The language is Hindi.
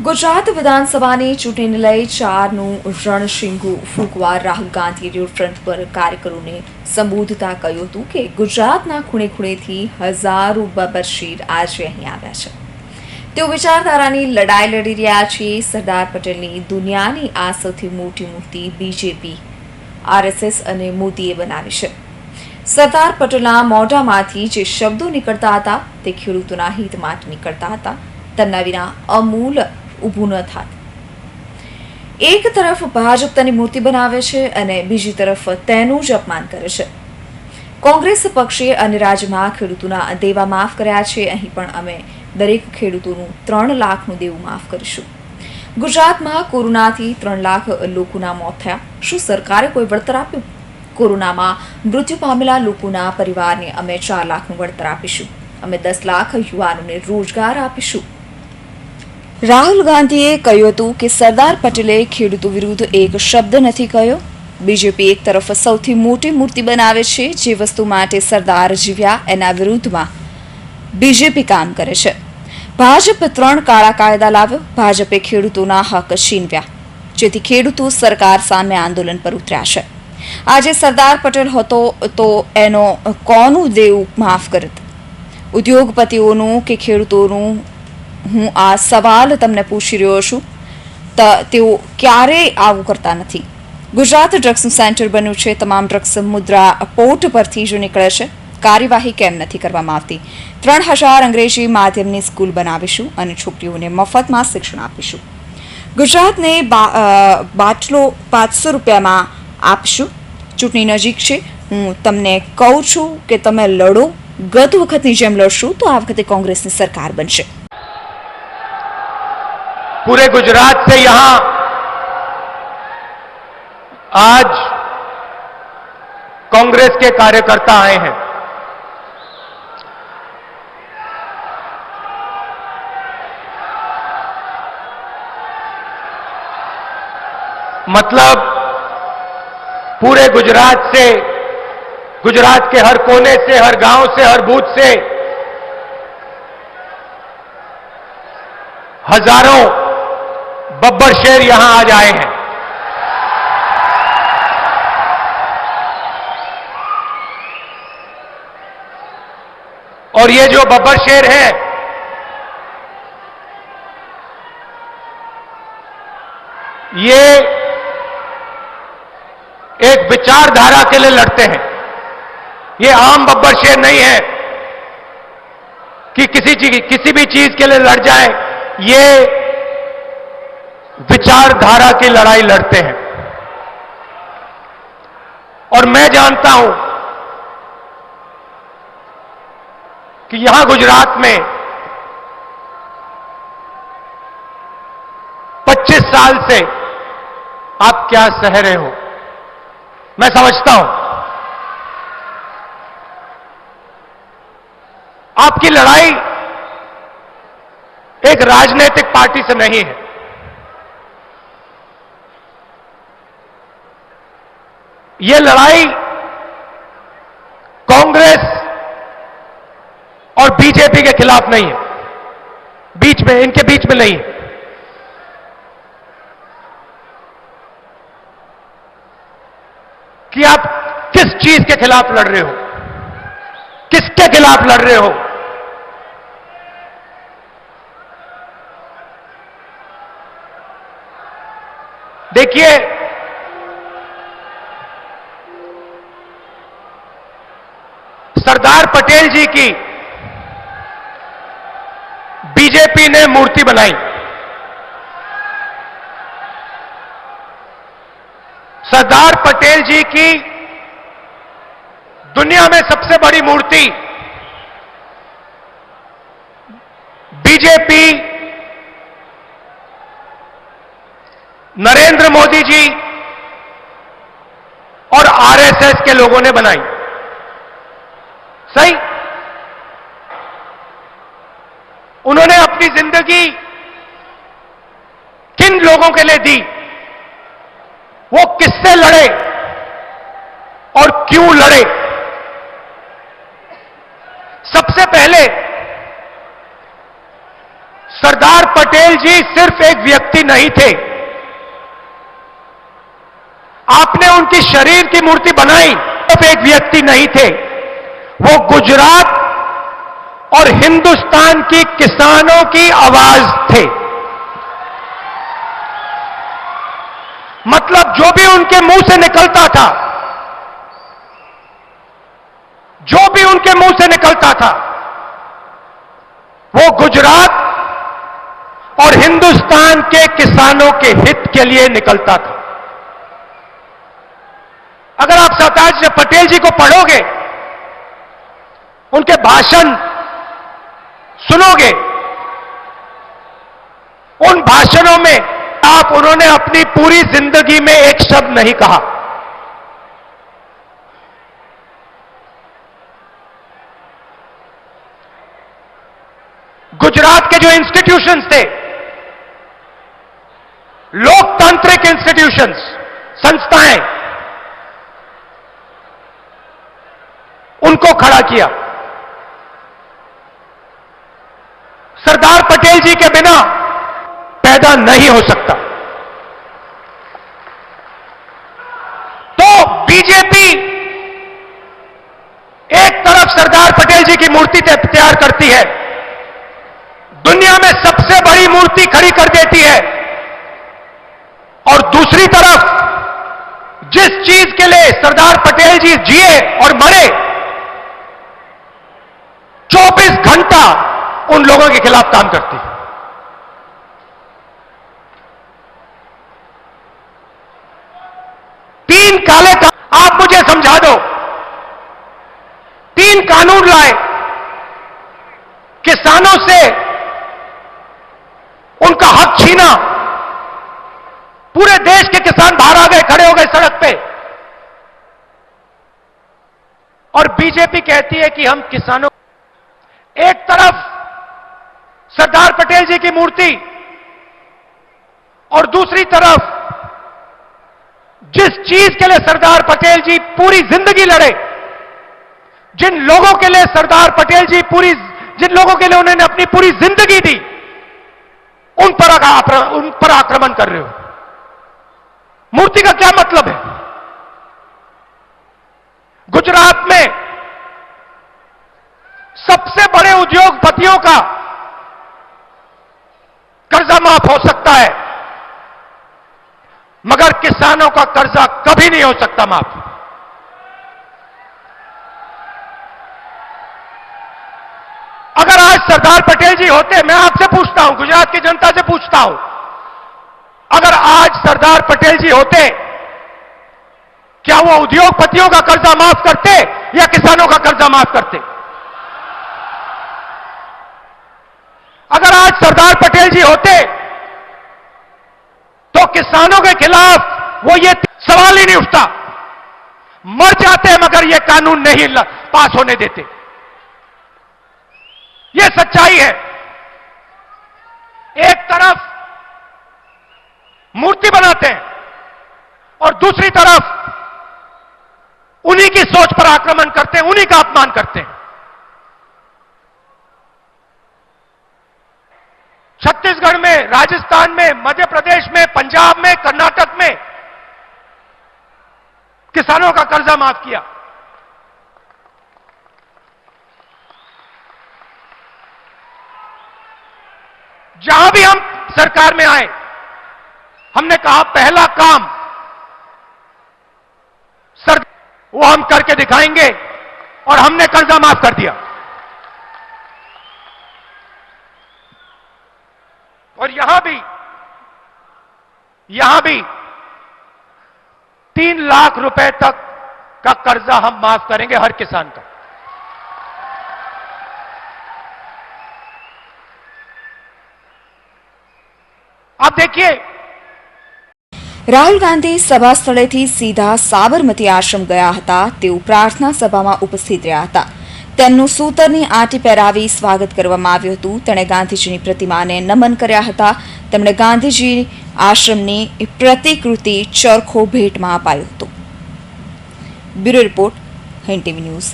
ગુજરાત વિધાનસભાની ચૂંટણીને લઈ 4નું રણશીંગુ ફૂંકવા રાહુલ ગાંધીએ રિવરફ્રન્ટ પર કાર્યકરોને સંબોધતા કહ્યું હતું કે ગુજરાતના ખૂણે ખૂણેથી હજારો બબરશીર આજે અહીં આવ્યા છે। તેઓ વિચારધારાની લડાઈ લડી રહ્યા છે। સરદાર પટેલની દુનિયાની આ સૌથી મોટી મૂર્તિ બીજેપી, આરએસએસ અને મોદીએ બનાવી છે। સરદાર પટેલના મોઢામાંથી જે શબ્દો નીકળતા હતા તે ખેડૂતોના હિત માટે નીકળતા હતા। તેમના વિના અમૂલ ઊભું ન થાત। એક તરફ ભાજપ તેની મૂર્તિ બનાવે છે અને બીજી તરફ તેનું જ અપમાન કરે છે। કોંગ્રેસ પક્ષે અને રાજ્યમાં ખેડૂતોના દેવા માફ કર્યા છે। અહીં પણ અમે દરેક ખેડૂતોનું 3 લાખનું દેવું માફ કરીશું। ગુજરાતમાં કોરોનાથી 3 લાખ લોકોના મોત થયા। શું સરકારે કોઈ વળતર આપ્યું? કોરોનામાં મૃત્યુ પામેલા લોકોના પરિવારને અમે 4 લાખનું વળતર આપીશું। અમે 10 લાખ યુવાનોને રોજગાર આપીશું। રાહુલ ગાંધીએ કહ્યું હતું કે સરદાર પટેલે ખેડૂતો વિરુદ્ધ એક શબ્દ નથી કહ્યો। બીજેપી એક તરફ સૌથી મોટી મૂર્તિ બનાવે છે। જે વસ્તુ માટે સરદાર જીવ્યા એના વિરુદ્ધમાં બીજેપી કામ કરે છે। ભાજપ 3 કાળા કાયદા લાવ્યો। ભાજપે ખેડૂતોના હક છીનવ્યા, જેથી ખેડૂતો સરકાર સામે આંદોલન પર ઉતર્યા છે। આજે સરદાર પટેલ હતો તો એનો કોનું દેવું માફ કરત? ઉદ્યોગપતિઓનું કે ખેડૂતોનું? હું આ સવાલ તમને પૂછી રહ્યો છું। તેઓ ક્યારેય આવું કરતા નથી। ગુજરાત ડ્રગ્સનું સેન્ટર બન્યું છે। તમામ ડ્રગ્સ મુદ્રા પોર્ટ પરથી જ નીકળે છે। કાર્યવાહી કેમ નથી કરવામાં આવતી? 3000 અંગ્રેજી માધ્યમની સ્કૂલ બનાવીશું અને છોકરીઓને મફતમાં શિક્ષણ આપીશું। ગુજરાતને બાટલો 500 રૂપિયામાં આપશું। ચૂંટણી નજીક છે। હું તમને કહું છું કે તમે લડો। ગત વખતની જેમ લડશું તો આ વખતે કોંગ્રેસની સરકાર બનશે। पूरे गुजरात से यहां आज कांग्रेस के कार्यकर्ता आए हैं। मतलब पूरे गुजरात से, गुजरात के हर कोने से, हर गांव से, हर बूथ से हजारों बब्बर शेर यहां आज आए हैं। और ये जो बब्बर शेर है, ये एक विचारधारा के लिए लड़ते हैं। ये आम बब्बर शेर नहीं है कि किसी भी चीज के लिए लड़ जाए। ये विचारधारा की लड़ाई लड़ते हैं। और मैं जानता हूं कि यहां गुजरात में 25 साल से आप क्या सह रहे हो, मैं समझता हूं। आपकी लड़ाई एक राजनीतिक पार्टी से नहीं है। यह लड़ाई कांग्रेस और बीजेपी के खिलाफ नहीं है, इनके बीच में नहीं है। कि आप किस चीज के खिलाफ लड़ रहे हो, किसके खिलाफ लड़ रहे हो। देखिए, सरदार पटेल जी की बीजेपी ने मूर्ति बनाई। सरदार पटेल जी की दुनिया में सबसे बड़ी मूर्ति बीजेपी, नरेंद्र मोदी जी और आरएसएस के लोगों ने बनाई। सही, उन्होंने अपनी जिंदगी किन लोगों के लिए दी, वो किससे लड़े और क्यों लड़े। सबसे पहले सरदार पटेल जी सिर्फ एक व्यक्ति नहीं थे। आपने उनकी शरीर की मूर्ति बनाई, सिर्फ एक व्यक्ति नहीं थे, वो गुजरात और हिंदुस्तान की किसानों की आवाज थे। मतलब जो भी उनके मुंह से निकलता था, जो भी उनके मुंह से निकलता था, वो गुजरात और हिंदुस्तान के किसानों के हित के लिए निकलता था। अगर आप सरदार पटेल जी को पढ़ोगे, उनके भाषण सुनोगे, उन भाषणों में उन्होंने अपनी पूरी जिंदगी में एक शब्द नहीं कहा। गुजरात के जो इंस्टीट्यूशंस थे, लोकतांत्रिक इंस्टीट्यूशंस, संस्थाएं, उनको खड़ा किया। सरदार पटेल जी के बिना पैदा नहीं हो सकता। तो बीजेपी एक तरफ सरदार पटेल जी की मूर्ति तैयार करती है, दुनिया में सबसे बड़ी मूर्ति खड़ी कर देती है, और दूसरी तरफ जिस चीज के लिए सरदार पटेल जी जिए और मरे, 24 घंटा उन लोगों के खिलाफ काम करती है। तीन काले आप मुझे समझा दो, 3 कानून लाए, किसानों से उनका हक छीना, पूरे देश के किसान बाहर आ गए, खड़े हो गए सड़क पे, और बीजेपी कहती है कि हम किसानों, एक तरफ सरदार पटेल जी की मूर्ति और दूसरी तरफ जिस चीज के लिए सरदार पटेल जी पूरी जिंदगी लड़े, जिन लोगों के लिए सरदार पटेल जी जिन लोगों के लिए उन्होंने अपनी पूरी जिंदगी दी, उन पर आक्रमण कर रहे हो। मूर्ति का क्या मतलब है? गुजरात में सबसे बड़े उद्योगपतियों का कर्जा माफ हो सकता है, मगर किसानों का कर्जा कभी नहीं हो सकता माफ। अगर आज सरदार पटेल जी होते, मैं आपसे पूछता हूं, गुजरात की जनता से पूछता हूं, अगर आज सरदार पटेल जी होते, क्या वो उद्योगपतियों का कर्जा माफ करते या किसानों का कर्जा माफ करते? अगर आज सरदार पटेल जी होते तो किसानों के खिलाफ वो ये सवाल ही नहीं उठता, मर जाते मगर ये कानून नहीं पास होने देते। ये सच्चाई है। एक तरफ मूर्ति बनाते हैं और दूसरी तरफ उन्हीं की सोच पर आक्रमण करते हैं, उन्हीं का अपमान करते हैं। छत्तीसगढ़ में, राजस्थान में, मध्य प्रदेश में, पंजाब में, कर्नाटक में किसानों का कर्जा माफ किया। जहां भी हम सरकार में आए, हमने कहा पहला काम वो हम करके दिखाएंगे, और हमने कर्जा माफ कर दिया। और यहां भी 3 लाख रुपए तक का कर्जा हम माफ करेंगे हर किसान का। आप देखिए, રાહુલ ગાંધી સભા સ્થળેથી સીધા સાબરમતી આશ્રમ ગયા હતા। તેઓ પ્રાર્થના સભામાં ઉપસ્થિત રહ્યા હતા। તેમનું સૂતરની આંટી પહેરાવી સ્વાગત કરવામાં આવ્યું હતું। તેણે ગાંધીજીની प्रतिमाને નમન કર્યા હતા। તેમણે ગાંધીજી આશ્રમની પ્રતિકૃતિ ચરખો ભેટમાં અપાયો હતો। Bureau report, Hind TV news.